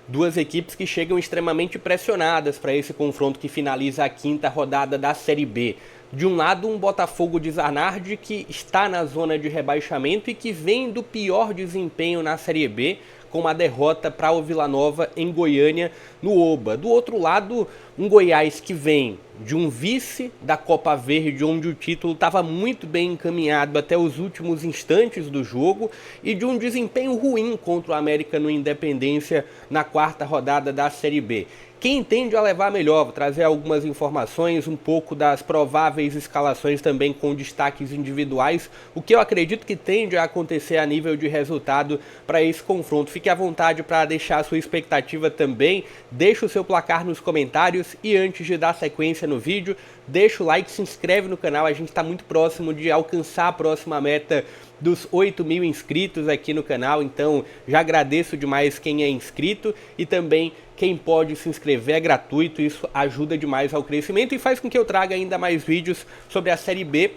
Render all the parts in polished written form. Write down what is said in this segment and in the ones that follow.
Duas equipes que chegam extremamente pressionadas para esse confronto que finaliza a quinta rodada da Série B. De um lado, um Botafogo de Zanardi que está na zona de rebaixamento e que vem do pior desempenho na Série B, com uma derrota para o Vila Nova em Goiânia, no Oba. Do outro lado, um Goiás que vem de um vice da Copa Verde, onde o título estava muito bem encaminhado até os últimos instantes do jogo, e de um desempenho ruim contra o América no Independência na quarta rodada da Série B. Quem tende a levar melhor, vou trazer algumas informações, um pouco das prováveis escalações também com destaques individuais, o que eu acredito que tende a acontecer a nível de resultado para esse confronto. Fique à vontade para deixar a sua expectativa também, deixe o seu placar nos comentários e antes de dar sequência no vídeo, deixa o like, se inscreve no canal, a gente está muito próximo de alcançar a próxima meta dos 8.000 inscritos aqui no canal, então já agradeço demais quem é inscrito e também quem pode se inscrever, é gratuito, isso ajuda demais ao crescimento e faz com que eu traga ainda mais vídeos sobre a Série B,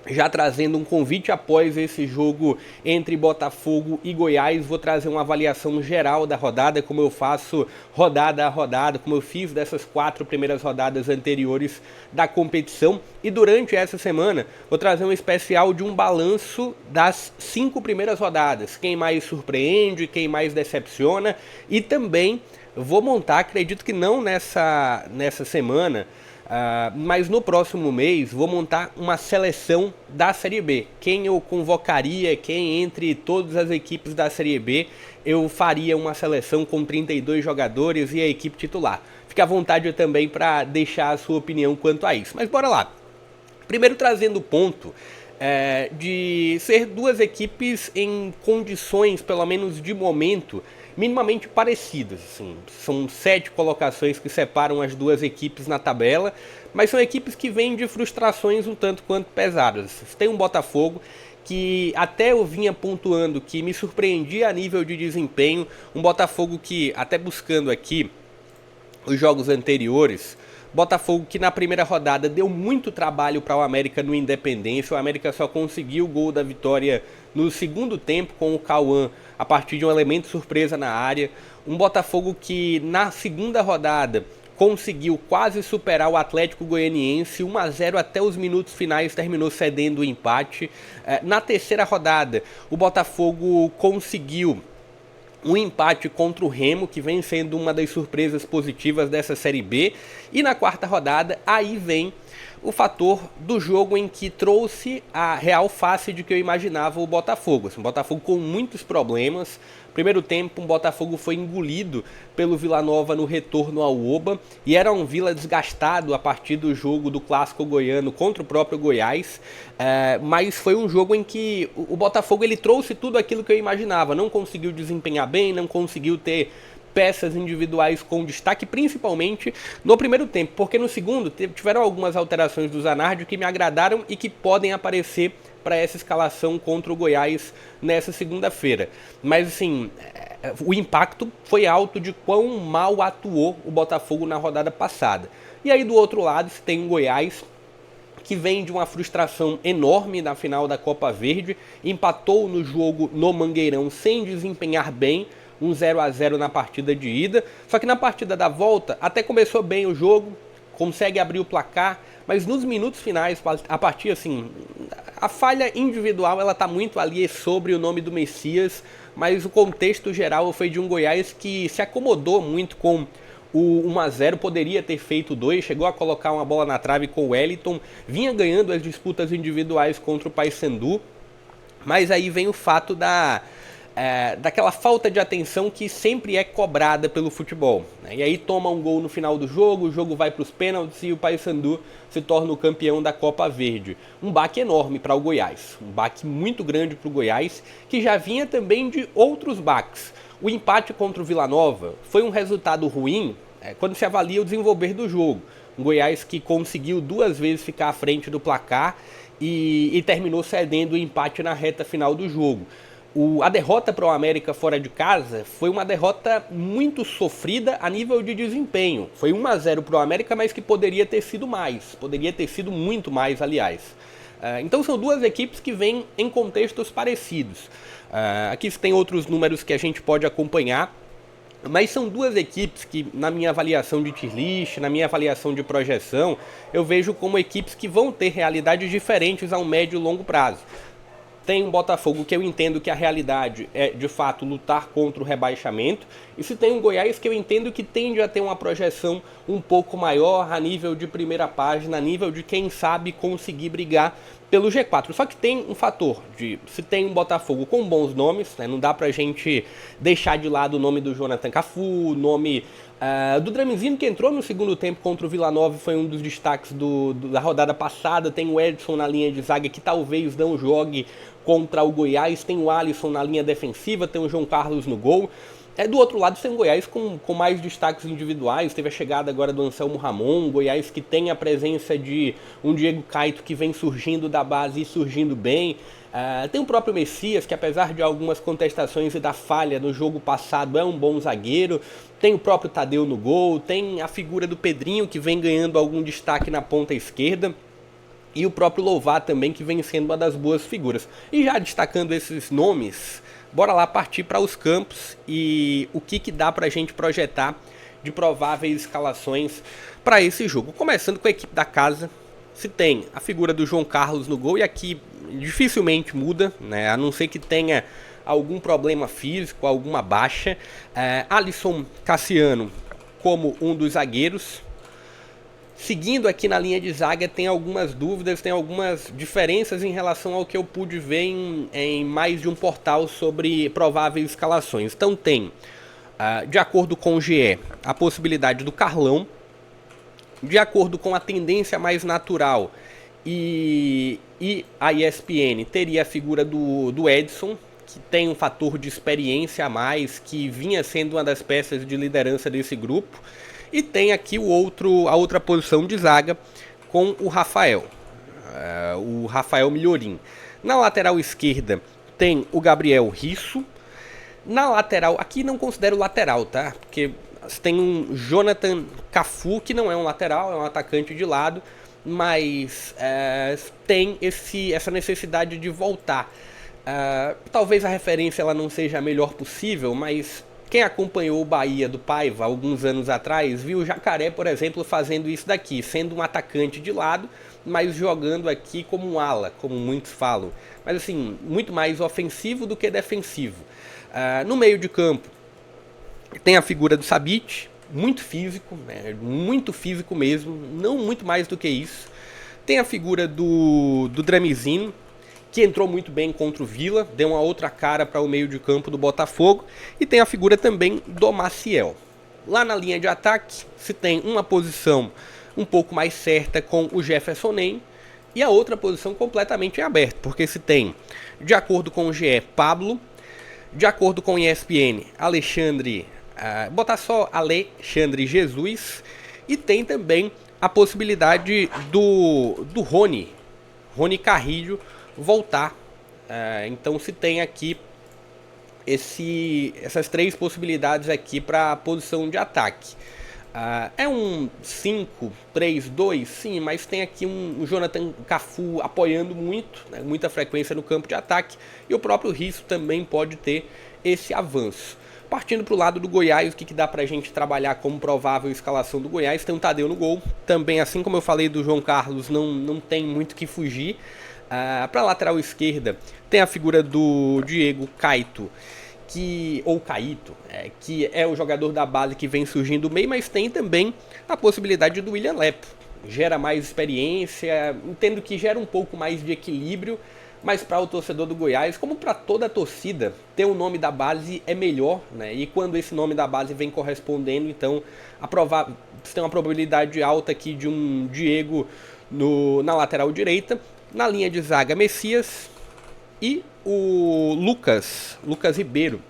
já trazendo um convite após esse jogo entre Botafogo e Goiás. Vou trazer uma avaliação geral da rodada, como eu faço rodada a rodada, como eu fiz dessas 4 primeiras rodadas anteriores da competição. E durante essa semana vou trazer um especial de um balanço das 5 primeiras rodadas, quem mais surpreende, quem mais decepciona, e também vou montar, acredito que não nessa semana, mas no próximo mês vou montar uma seleção da Série B. Quem eu convocaria, quem entre todas as equipes da Série B eu faria uma seleção com 32 jogadores e a equipe titular. Fique à vontade também para deixar a sua opinião quanto a isso. Mas bora lá. Primeiro trazendo o ponto de ser duas equipes em condições, pelo menos de momento, minimamente parecidas. Assim. São 7 colocações que separam as duas equipes na tabela, mas são equipes que vêm de frustrações um tanto quanto pesadas. Tem um Botafogo que até eu vinha pontuando que me surpreendia a nível de desempenho, um Botafogo que, até buscando aqui os jogos anteriores, Botafogo que na primeira rodada deu muito trabalho para o América no Independência. O América só conseguiu o gol da vitória no segundo tempo com o Cauã a partir de um elemento surpresa na área. Um Botafogo que na segunda rodada conseguiu quase superar o Atlético Goianiense, 1-0 até os minutos finais, terminou cedendo o empate. Na terceira rodada, o Botafogo conseguiu um empate contra o Remo, que vem sendo uma das surpresas positivas dessa Série B. E na quarta rodada, aí vem o fator do jogo em que trouxe a real face de que eu imaginava o Botafogo. Um Botafogo com muitos problemas. Primeiro tempo, um Botafogo foi engolido pelo Vila Nova no retorno ao Oba, e era um Vila desgastado a partir do jogo do Clássico Goiano contra o próprio Goiás, mas foi um jogo em que o Botafogo ele trouxe tudo aquilo que eu imaginava, não conseguiu desempenhar bem, não conseguiu ter peças individuais com destaque, principalmente no primeiro tempo, porque no segundo tiveram algumas alterações do Zanardi que me agradaram e que podem aparecer para essa escalação contra o Goiás nessa segunda-feira. Mas assim, o impacto foi alto de quão mal atuou o Botafogo na rodada passada. E aí do outro lado você tem o Goiás, que vem de uma frustração enorme na final da Copa Verde, empatou no jogo no Mangueirão sem desempenhar bem, um 0-0 na partida de ida, só que na partida da volta até começou bem o jogo, consegue abrir o placar, mas nos minutos finais, a partir assim, a falha individual ela tá muito ali sobre o nome do Messias, mas o contexto geral foi de um Goiás que se acomodou muito com o 1-0, poderia ter feito 2, chegou a colocar uma bola na trave com o Wellington, vinha ganhando as disputas individuais contra o Paysandu, mas aí vem o fato daquela falta de atenção que sempre é cobrada pelo futebol, né? E aí toma um gol no final do jogo, o jogo vai para os pênaltis e o Paysandu se torna o campeão da Copa Verde. Um baque enorme para o Goiás, um baque muito grande para o Goiás, que já vinha também de outros baques. O empate contra o Vila Nova foi um resultado ruim quando se avalia o desenvolver do jogo. Um Goiás que conseguiu 2 vezes ficar à frente do placar e terminou cedendo o empate na reta final do jogo. A derrota para o América fora de casa foi uma derrota muito sofrida a nível de desempenho. Foi 1-0 para o América, mas que poderia ter sido mais. Poderia ter sido muito mais, aliás. Então são duas equipes que vêm em contextos parecidos. Aqui tem outros números que a gente pode acompanhar. Mas são duas equipes que, na minha avaliação de tier list, na minha avaliação de projeção, eu vejo como equipes que vão ter realidades diferentes ao médio e longo prazo. Tem um Botafogo que eu entendo que a realidade é, de fato, lutar contra o rebaixamento. E se tem um Goiás que eu entendo que tende a ter uma projeção um pouco maior a nível de primeira página, a nível de, quem sabe, conseguir brigar pelo G4. Só que tem um fator de, se tem um Botafogo com bons nomes, né, não dá pra gente deixar de lado o nome do Jonathan Cafu, o nome do Dramizino, que entrou no segundo tempo contra o Vila Nova, foi um dos destaques da rodada passada. Tem o Edson na linha de zaga, que talvez não jogue contra o Goiás. Tem o Alisson na linha defensiva, tem o João Carlos no gol. Do outro lado tem o Goiás com mais destaques individuais. Teve a chegada agora do Anselmo Ramon, Goiás que tem a presença de um Diego Caito que vem surgindo da base e surgindo bem. Tem o próprio Messias, que apesar de algumas contestações e da falha no jogo passado, é um bom zagueiro. Tem o próprio Tadeu no gol, tem a figura do Pedrinho, que vem ganhando algum destaque na ponta esquerda. E o próprio Lovato também, que vem sendo uma das boas figuras. E já destacando esses nomes, bora lá partir para os campos e o que dá para a gente projetar de prováveis escalações para esse jogo. Começando com a equipe da casa, se tem a figura do João Carlos no gol, e aqui dificilmente muda, né? A não ser que tenha algum problema físico, alguma baixa. Alisson Cassiano como um dos zagueiros. Seguindo aqui na linha de zaga, tem algumas dúvidas, tem algumas diferenças em relação ao que eu pude ver em mais de um portal sobre prováveis escalações. Então tem, de acordo com o GE, a possibilidade do Carlão. De acordo com a tendência mais natural e a ESPN, teria a figura do Edson, que tem um fator de experiência a mais, que vinha sendo uma das peças de liderança desse grupo. E tem aqui a outra posição de zaga com o Rafael Milhorim. Na lateral esquerda tem o Gabriel Risso. Na lateral, aqui não considero lateral, tá? Porque tem um Jonathan Cafu, que não é um lateral, é um atacante de lado, mas tem essa necessidade de voltar. Talvez a referência ela não seja a melhor possível, mas quem acompanhou o Bahia do Paiva alguns anos atrás viu o Jacaré, por exemplo, fazendo isso daqui, sendo um atacante de lado, mas jogando aqui como um ala, como muitos falam. Mas assim, muito mais ofensivo do que defensivo. No meio de campo tem a figura do Sabic, muito físico, né? Muito físico mesmo, não muito mais do que isso. Tem a figura do Dramizino, que entrou muito bem contra o Vila, deu uma outra cara para o meio de campo do Botafogo. E tem a figura também do Maciel. Lá na linha de ataque, se tem uma posição um pouco mais certa com o Jefferson Nem, e a outra posição completamente aberta, porque se tem, de acordo com o GE, Pablo, de acordo com o ESPN, botar só Alexandre Jesus, e tem também a possibilidade do Rony Carrillo voltar. Então se tem aqui essas três possibilidades aqui para a posição de ataque. É um 5-3-2, sim, mas tem aqui um Jonathan Cafu apoiando muito, né, muita frequência no campo de ataque, e o próprio Risso também pode ter esse avanço. Partindo para o lado do Goiás, o que dá para a gente trabalhar como provável escalação do Goiás? Tem o Tadeu no gol, também assim como eu falei do João Carlos, não tem muito que fugir. Para a lateral esquerda tem a figura do Diego Caito, que é o jogador da base que vem surgindo do meio, mas tem também a possibilidade do William Lepo. Gera mais experiência, entendo que gera um pouco mais de equilíbrio, mas para o torcedor do Goiás, como para toda a torcida, ter o nome da base é melhor, né? E quando esse nome da base vem correspondendo, então você tem uma probabilidade alta aqui de um Diego na lateral direita. Na linha de zaga, Messias e o Lucas Ribeiro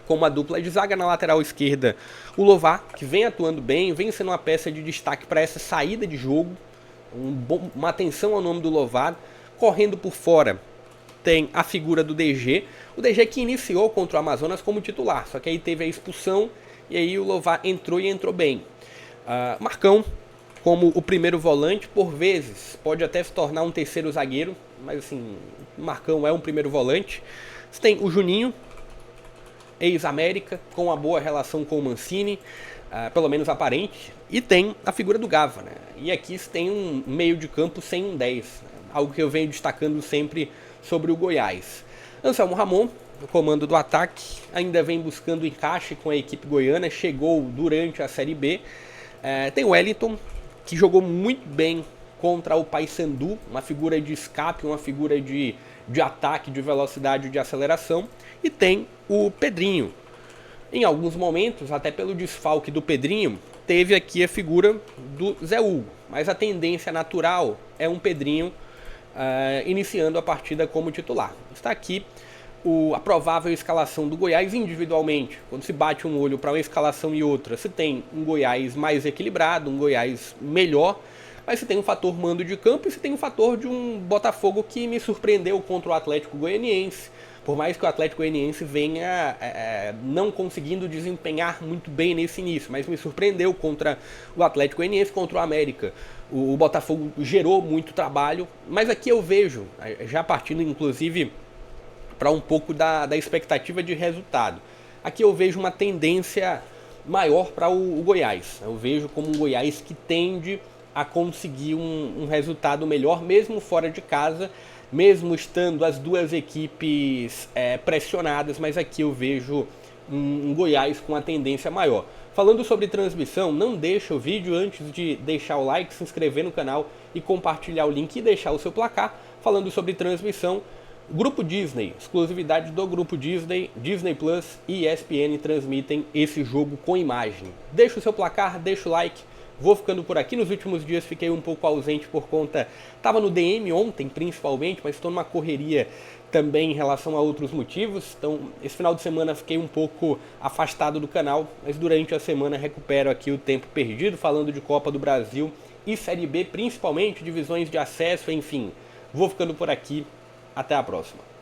como a dupla de zaga. Na lateral esquerda, o Lovato, que vem atuando bem, vem sendo uma peça de destaque para essa saída de jogo. Uma atenção ao nome do Lovato. Correndo por fora tem a figura do DG. O DG que iniciou contra o Amazonas como titular, só que aí teve a expulsão e aí o Lovato entrou e entrou bem. Marcão como o primeiro volante, por vezes pode até se tornar um terceiro zagueiro, mas assim, o Marcão é um primeiro volante. Você tem o Juninho, ex-América, com uma boa relação com o Mancini, pelo menos aparente, e tem a figura do Gava, né? E aqui se tem um meio de campo sem um 10, né? Algo que eu venho destacando sempre sobre o Goiás. Anselmo Ramon, no comando do ataque, ainda vem buscando encaixe com a equipe goiana, chegou durante a Série B. Tem o Wellington, que jogou muito bem contra o Paysandu, uma figura de escape, uma figura de ataque, de velocidade, de aceleração. E tem o Pedrinho. Em alguns momentos, até pelo desfalque do Pedrinho, teve aqui a figura do Zé Hugo. Mas a tendência natural é um Pedrinho iniciando a partida como titular. Está aqui a provável escalação do Goiás individualmente. Quando se bate um olho para uma escalação e outra, se tem um Goiás mais equilibrado, um Goiás melhor, mas se tem um fator mando de campo e se tem um fator de um Botafogo que me surpreendeu contra o Atlético Goianiense. Por mais que o Atlético Goianiense venha não conseguindo desempenhar muito bem nesse início, mas me surpreendeu contra o Atlético Goianiense, contra o América. O Botafogo gerou muito trabalho, mas aqui eu vejo, já partindo inclusive para um pouco da expectativa de resultado, aqui eu vejo uma tendência maior para o Goiás. Eu vejo como um Goiás que tende a conseguir um resultado melhor, mesmo fora de casa, mesmo estando as duas equipes pressionadas, mas aqui eu vejo um Goiás com uma tendência maior. Falando sobre transmissão, não deixa o vídeo antes de deixar o like, se inscrever no canal e compartilhar o link e deixar o seu placar. Falando sobre transmissão, Grupo Disney, exclusividade do Grupo Disney, Disney Plus e ESPN transmitem esse jogo com imagem. Deixa o seu placar, deixa o like. Vou ficando por aqui. Nos últimos dias fiquei um pouco ausente por conta... Estava no DM ontem, principalmente, mas estou numa correria também em relação a outros motivos. Então, esse final de semana fiquei um pouco afastado do canal, mas durante a semana recupero aqui o tempo perdido, falando de Copa do Brasil e Série B, principalmente, divisões de acesso, enfim. Vou ficando por aqui. Até a próxima.